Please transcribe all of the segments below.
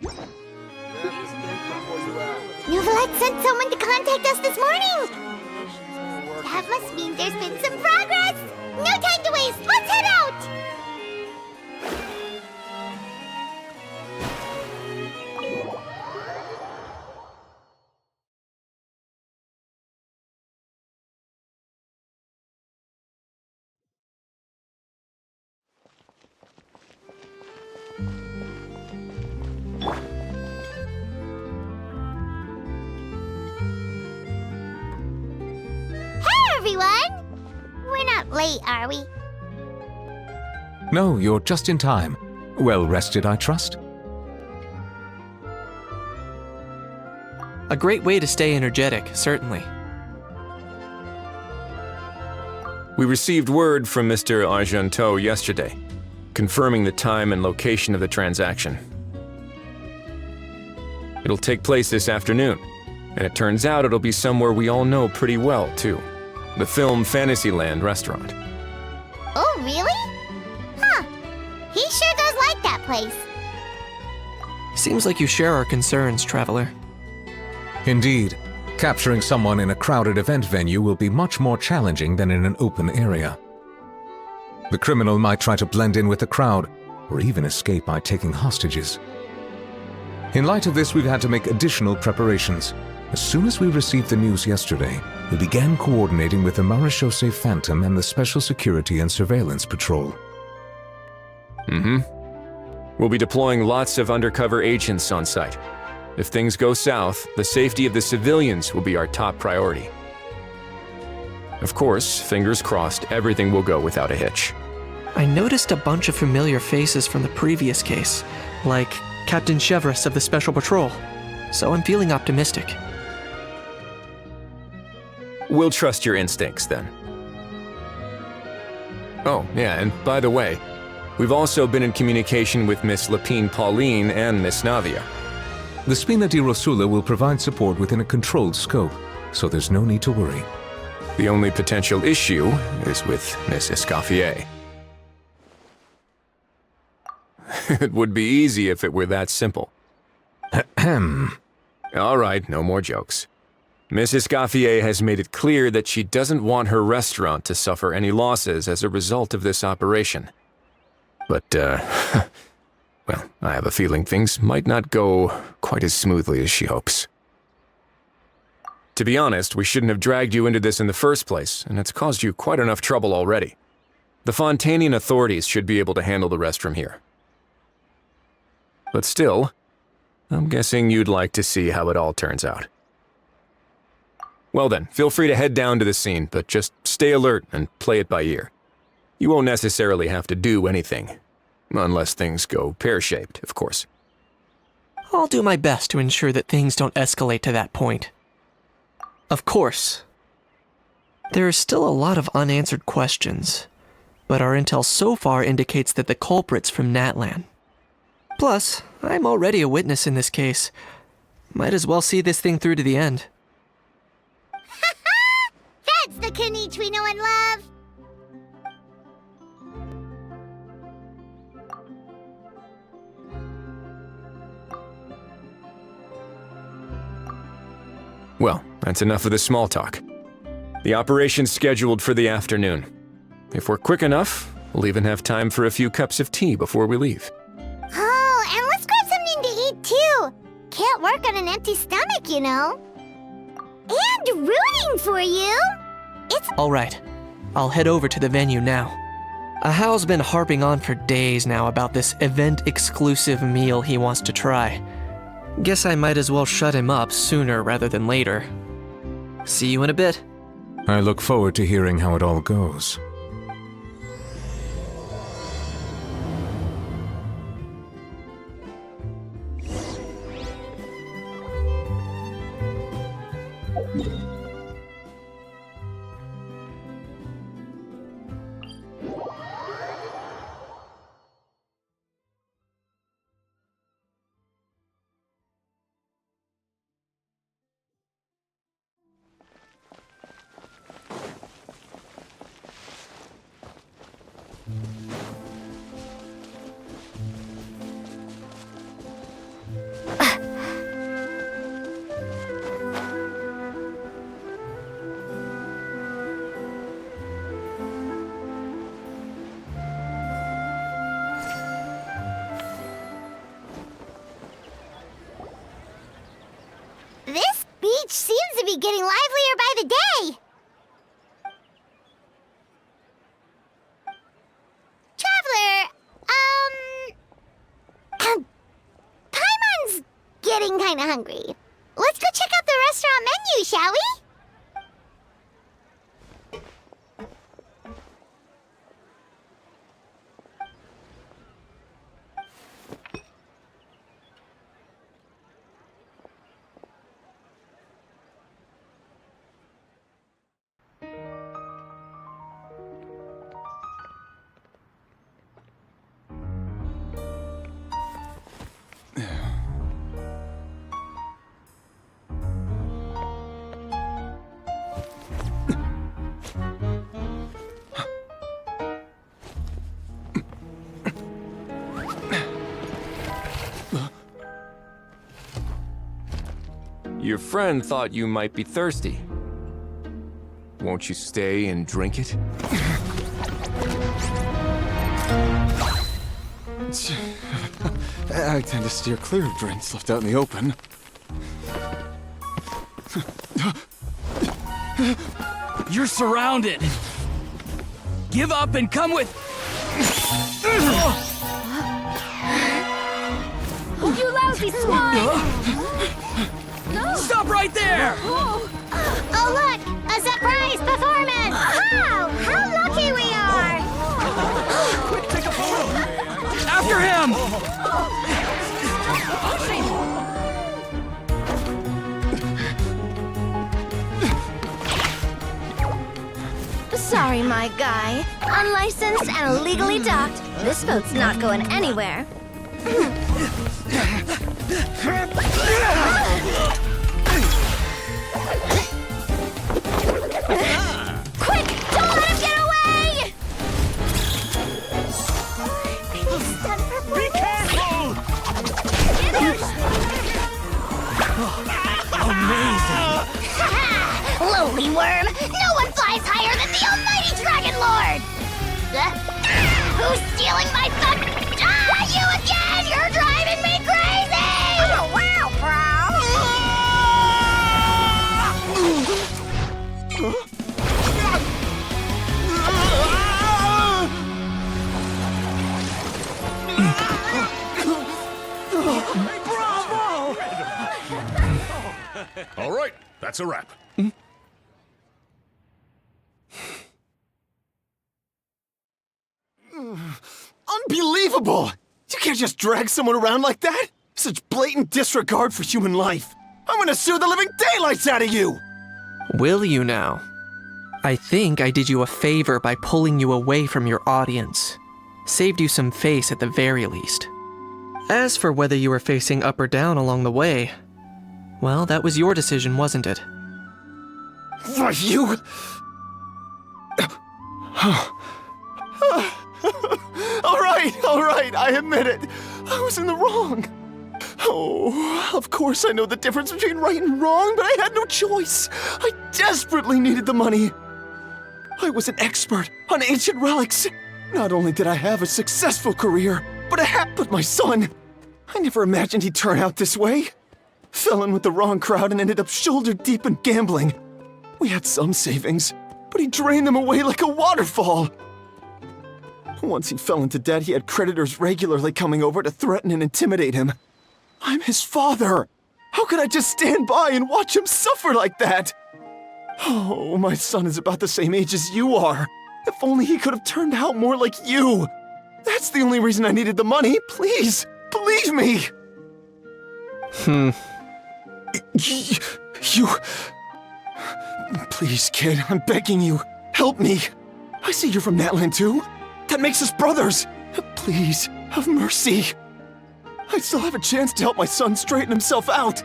Nouveau sent someone to contact us this morning! That must mean there's been some progress! No time to waste! Let's head out! Everyone! We're not late, are we? No, you're just in time. Well rested, I trust? A great way to stay energetic, certainly. We received word from Mr. Argenteau yesterday, confirming the time and location of the transaction. It'll take place this afternoon, and it turns out it'll be somewhere we all know pretty well, too. The film Fantasyland restaurant. Oh, really? Huh. He sure does like that place. Seems like you share our concerns, Traveler. Indeed. Capturing someone in a crowded event venue will be much more challenging than in an open area. The criminal might try to blend in with the crowd, or even escape by taking hostages. In light of this, we've had to make additional preparations. As soon as we received the news yesterday, we began coordinating with the Marechaussee Phantom and the Special Security and Surveillance Patrol. We'll be deploying lots of undercover agents on site. If things go south, the safety of the civilians will be our top priority. Of course, fingers crossed, everything will go without a hitch. I noticed a bunch of familiar faces from the previous case, like Captain Chevres of the Special Patrol, so I'm feeling optimistic. We'll trust your instincts, then. Oh, yeah, and by the way, we've also been in communication with Miss Lapine Pauline and Miss Navia. The Spina di Rosula will provide support within a controlled scope, so there's no need to worry. The only potential issue is with Miss Escoffier. It would be easy if it were that simple. All right, no more jokes. Miss Escoffier has made it clear that she doesn't want her restaurant to suffer any losses as a result of this operation. But, well, I have a feeling things might not go quite as smoothly as she hopes. To be honest, we shouldn't have dragged you into this in the first place, and it's caused you quite enough trouble already. The Fontainian authorities should be able to handle the rest from here. But still, I'm guessing you'd like to see how it all turns out. Well then, feel free to head down to the scene, but just stay alert and play it by ear. You won't necessarily have to do anything. Unless things go pear-shaped, of course. I'll do my best to ensure that things don't escalate to that point. Of course. There are still a lot of unanswered questions, but our intel so far indicates that the culprit's from Natlan. Plus, I'm already a witness in this case. Might as well see this thing through to the end. That's the Knight we know and love! Well, that's enough of the small talk. The operation's scheduled for the afternoon. If we're quick enough, we'll even have time for a few cups of tea before we leave. Oh, and let's grab something to eat too! Can't work on an empty stomach, you know. And rooting for you! It's Alright, I'll head over to the venue now. Ahal's been harping on for days now about this event-exclusive meal he wants to try. Guess I might as well shut him up sooner rather than later. See you in a bit. I look forward to hearing how it all goes. be getting livelier by the day. Traveler, Paimon's getting kinda hungry. Let's go check out the restaurant menu, shall we? Your friend thought you might be thirsty. Won't you stay and drink it? I tend to steer clear of drinks left out in the open. You're surrounded. Give up and come with... You lousy swine! Stop right there! Oh look! A surprise performance! Wow! How lucky we are! Quick, take a photo! After him! Sorry, my guy. Unlicensed and illegally docked. This boat's not going anywhere. Quick! Don't let him get away! Be careful! Amazing! Lowly worm! No one flies higher than the almighty Dragon Lord! Who's stealing my fun? You again! You're driving me crazy! Oh, wow, All right, that's a wrap. Unbelievable! You can't just drag someone around like that! Such blatant disregard for human life! I'm gonna sue the living daylights out of you! Will you now? I think I did you a favor by pulling you away from your audience. Saved you some face at the very least. As for whether you were facing up or down along the way, well, that was your decision, wasn't it? Why, you... All right, I admit it. I was in the wrong. Oh, of course I know the difference between right and wrong, but I had no choice. I desperately needed the money. I was an expert on ancient relics. Not only did I have a successful career, but my son. I never imagined he'd turn out this way. Fell in with the wrong crowd and ended up shoulder deep in gambling. We had some savings, but he drained them away like a waterfall. Once he fell into debt, he had creditors regularly coming over to threaten and intimidate him. I'm his father. How could I just stand by and watch him suffer like that? Oh, my son is about the same age as you are. If only he could have turned out more like you. That's the only reason I needed the money. Please, believe me. You... Please, kid, I'm begging you. Help me. I see you're from Natland too. That makes us brothers. Please, have mercy. I still have a chance to help my son straighten himself out.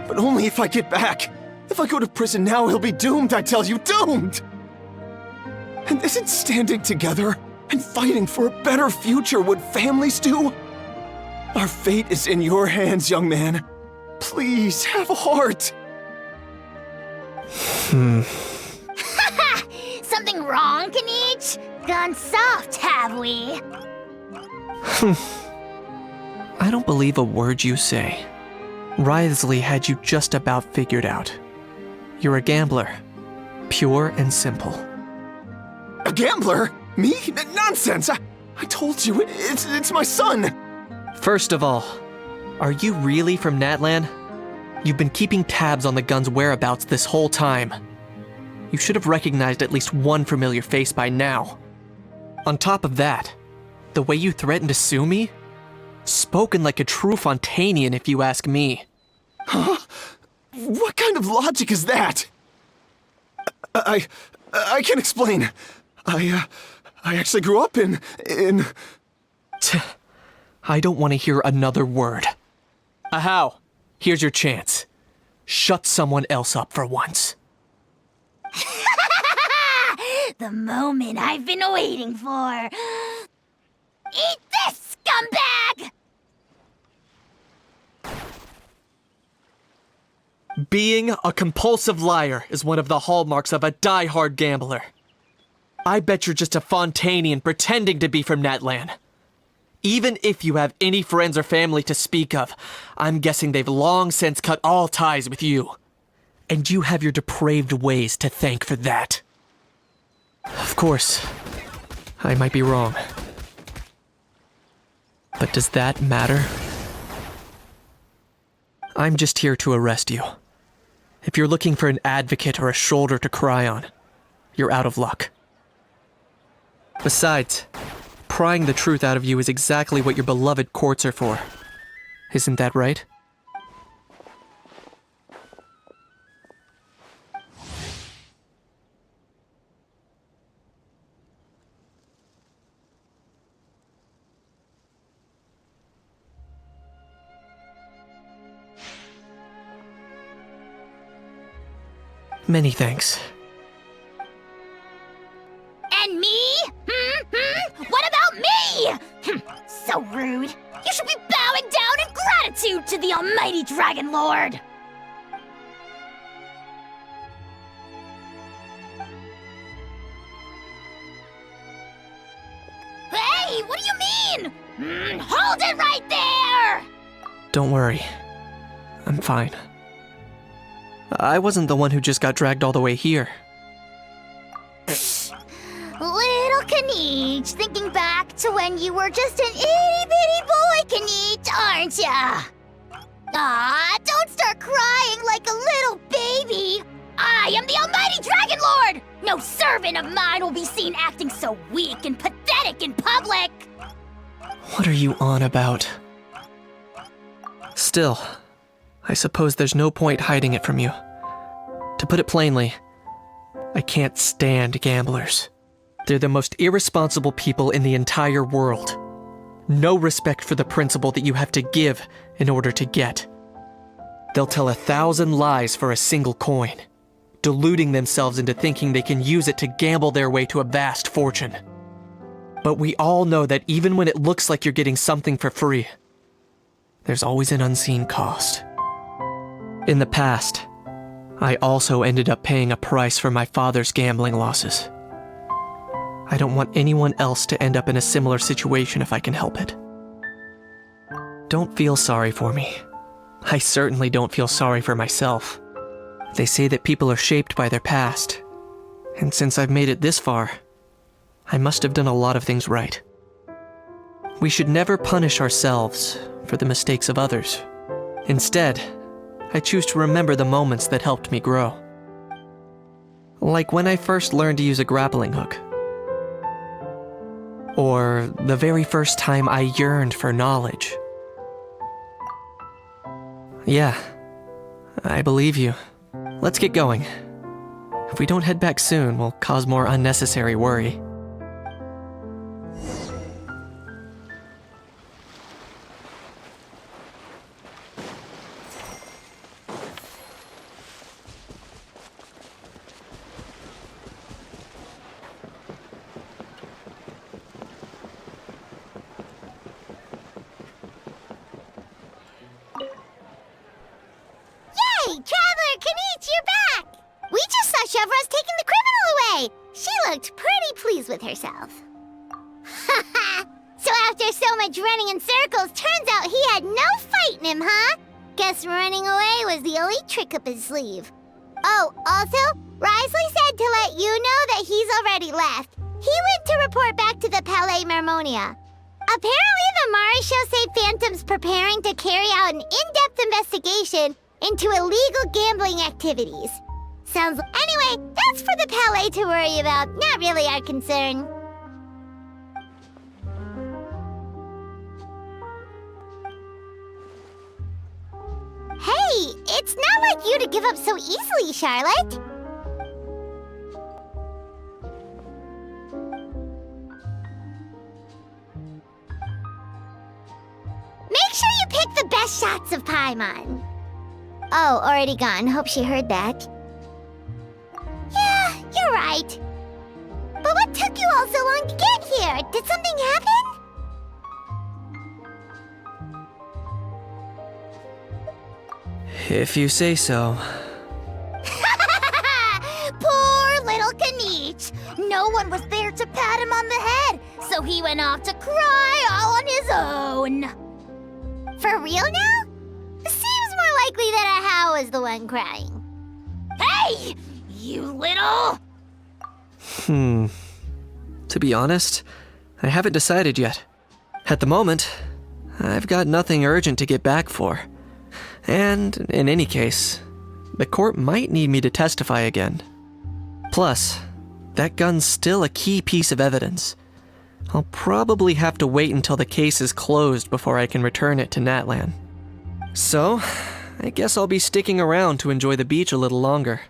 But only if I get back. If I go to prison now, he'll be doomed, I tell you, doomed! And isn't standing together and fighting for a better future what families do? Our fate is in your hands, young man. Please, have a heart. Something wrong, Kanich? Gone soft, have we? I don't believe a word you say. Wriothesley had you just about figured out. You're a gambler. Pure and simple. A gambler? Me? Nonsense! I told you, it's my son! First of all, are you really from Natlan? You've been keeping tabs on the gun's whereabouts this whole time. You should have recognized at least one familiar face by now. On top of that, the way you threatened to sue me? Spoken like a true Fontainian, if you ask me. Huh? What kind of logic is that? I can explain. I actually grew up in... I don't want to hear another word. Ahau, here's your chance. Shut someone else up for once. The moment I've been waiting for. Eat this, scumbag! Being a compulsive liar is one of the hallmarks of a die-hard gambler. I bet you're just a Fontainian pretending to be from Natlan. Even if you have any friends or family to speak of, I'm guessing they've long since cut all ties with you. And you have your depraved ways to thank for that. Of course, I might be wrong. But does that matter? I'm just here to arrest you. If you're looking for an advocate or a shoulder to cry on, you're out of luck. Besides, prying the truth out of you is exactly what your beloved courts are for. Isn't that right? Many thanks. And me? What about me? So rude. You should be bowing down in gratitude to the almighty Dragon Lord. Hey, what do you mean? Hold it right there! Don't worry. I'm fine. I wasn't the one who just got dragged all the way here. Little Knight, thinking back to when you were just an itty-bitty boy, Knight, aren't ya? Aw, don't start crying like a little baby. I am the almighty Dragon Lord! No servant of mine will be seen acting so weak and pathetic in public! What are you on about? Still, I suppose there's no point hiding it from you. To put it plainly, I can't stand gamblers. They're the most irresponsible people in the entire world. No respect for the principle that you have to give in order to get. They'll tell 1,000 lies for a single coin, deluding themselves into thinking they can use it to gamble their way to a vast fortune. But we all know that even when it looks like you're getting something for free, there's always an unseen cost. In the past, I also ended up paying a price for my father's gambling losses. I don't want anyone else to end up in a similar situation if I can help it. Don't feel sorry for me. I certainly don't feel sorry for myself. They say that people are shaped by their past, and since I've made it this far, I must have done a lot of things right. We should never punish ourselves for the mistakes of others. Instead, I choose to remember the moments that helped me grow. Like when I first learned to use a grappling hook. Or the very first time I yearned for knowledge. Yeah, I believe you. Let's get going. If we don't head back soon, we'll cause more unnecessary worry. Hey, Traveler Knight, you're back! We just saw Chevro's taking the criminal away! She looked pretty pleased with herself. Haha! So after so much running in circles, turns out he had no fight in him, huh? Guess running away was the only trick up his sleeve. Oh, also, Risley said to let you know that he's already left. He went to report back to the Palais Mermonia. Apparently, the Mari show say Phantom's preparing to carry out an in-depth investigation into illegal gambling activities. Anyway, that's for the Palais to worry about, not really our concern. Hey, it's not like you to give up so easily, Charlotte. Make sure you pick the best shots of Paimon. Oh, already gone. Hope she heard that. Yeah, you're right. But what took you all so long to get here? Did something happen? If you say so. Poor little Kanich. No one was there to pat him on the head, so he went off to cry all on his own. For real now? Seems more likely that Ahau was the one crying. Hey! You little... To be honest, I haven't decided yet. At the moment, I've got nothing urgent to get back for. And, in any case, the court might need me to testify again. Plus, that gun's still a key piece of evidence. I'll probably have to wait until the case is closed before I can return it to Natlan. So, I guess I'll be sticking around to enjoy the beach a little longer.